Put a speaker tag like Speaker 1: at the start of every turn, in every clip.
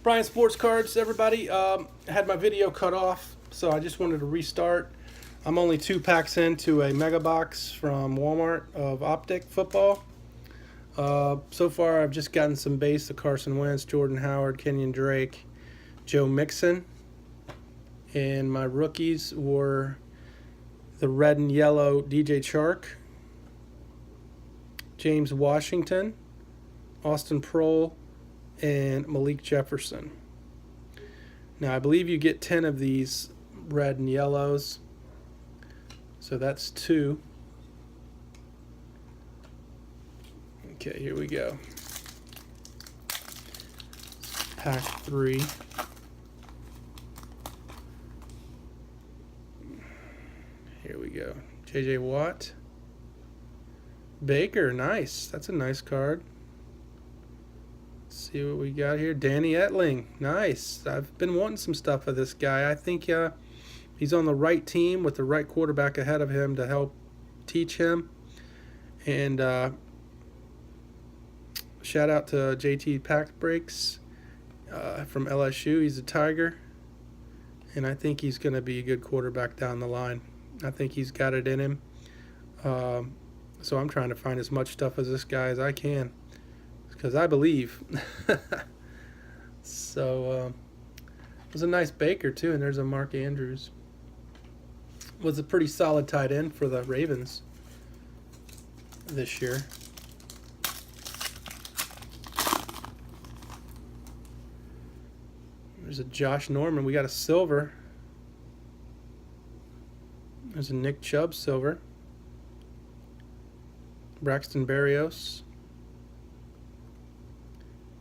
Speaker 1: Brian Sports Cards, everybody. I had my video cut off, so I just wanted to restart. I'm only 2 packs into a mega box from Walmart of Optic football. So far, I've just gotten some base of Carson Wentz, Jordan Howard, Kenyon Drake, Joe Mixon. And my rookies were the red and yellow DJ Chark, James Washington, Austin Prohl, and Malik Jefferson. Now, I believe you get 10 of these red and yellows. So that's 2. Okay, here we go. Pack 3. Here we go. JJ Watt. Baker, nice. That's a nice card. Let's see what we got here. Danny Etling, nice. I've been wanting some stuff of this guy. I think he's on the right team with the right quarterback ahead of him to help teach him. And shout out to JT Pack Breaks from LSU. He's a Tiger. And I think he's going to be a good quarterback down the line. I think he's got it in him. So I'm trying to find as much stuff as this guy as I can, because I believe. So it was a nice Baker too, and there's a Mark Andrews. Was a pretty solid tight end for the Ravens this year. There's a Josh Norman. We got a silver. There's a Nick Chubb silver. Braxton Berrios.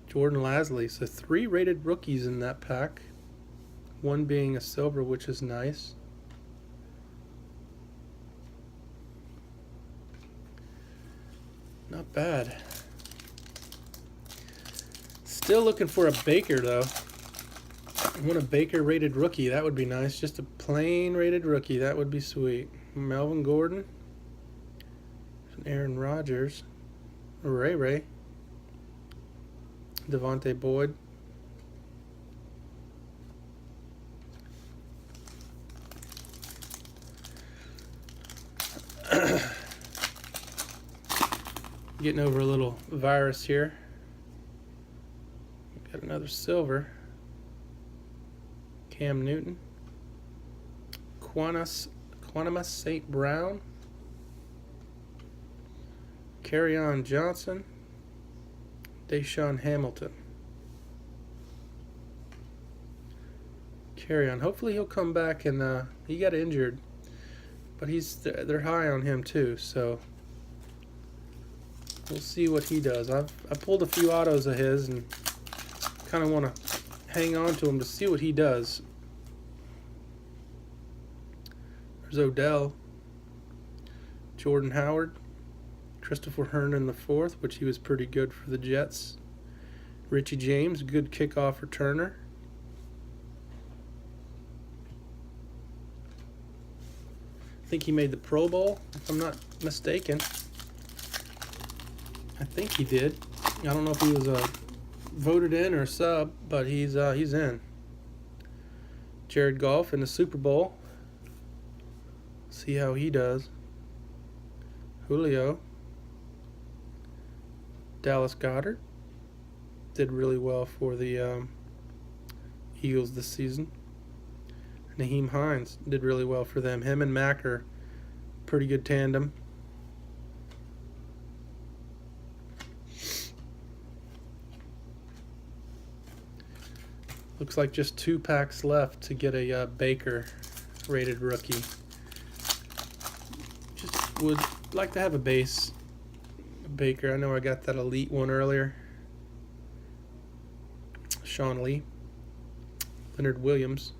Speaker 1: Jordan Lasley. So 3 rated rookies in that pack. 1 being a silver, which is nice. Not bad. Still looking for a Baker, though. I want a Baker rated rookie. That would be nice. Just a plain rated rookie. That would be sweet. Melvin Gordon. Aaron Rodgers. Ray. Devontae Boyd. Getting over a little virus here. Got another silver. Cam Newton. Quantus St. Brown. Kerryon Johnson. Deshaun Hamilton. Kerryon. Hopefully he'll come back, and he got injured, but they're high on him too, so we'll see what he does. I pulled a few autos of his and kind of want to hang on to him to see what he does. There's Odell. Jordan Howard. Christopher Herndon IV, which he was pretty good for the Jets. Richie James, good kickoff returner. I think he made the Pro Bowl, if I'm not mistaken. I think he did. I don't know if he was voted in or sub, but he's in. Jared Goff in the Super Bowl. See how he does. Julio. Dallas Goedert did really well for the Eagles this season. Naheem Hines did really well for them. Him and Mack are pretty good tandem. Looks like just 2 packs left to get a Baker rated rookie. Just would like to have a base Baker. I know I got that elite one earlier. Sean Lee. Leonard Williams.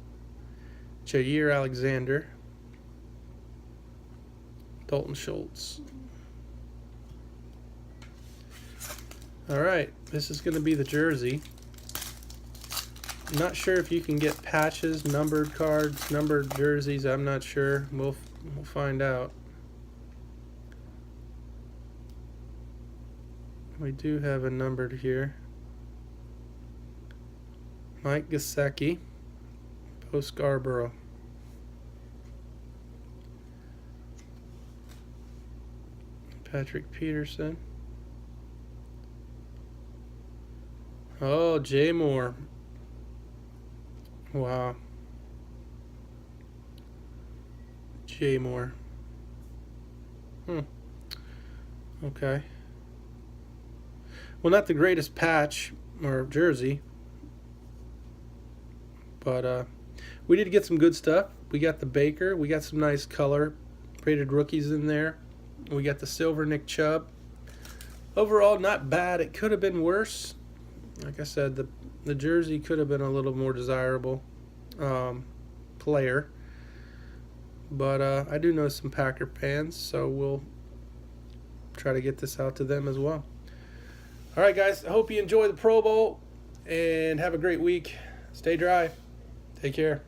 Speaker 1: Jair Alexander. Dalton Schultz. Alright, this is going to be the jersey. I'm not sure if you can get patches, numbered cards, numbered jerseys. I'm not sure. We'll find out. We do have a numbered here. Mike Gesicki, Bo Scarborough. Patrick Peterson. Oh, Jay Moore. Wow. Jay Moore. Okay. Well, not the greatest patch or jersey, but we did get some good stuff. We got the Baker. We got some nice color rated rookies in there. We got the silver Nick Chubb. Overall, not bad. It could have been worse. Like I said, the jersey could have been a little more desirable player. But I do know some Packer fans, so we'll try to get this out to them as well. All right, guys. I hope you enjoy the Pro Bowl and have a great week. Stay dry. Take care.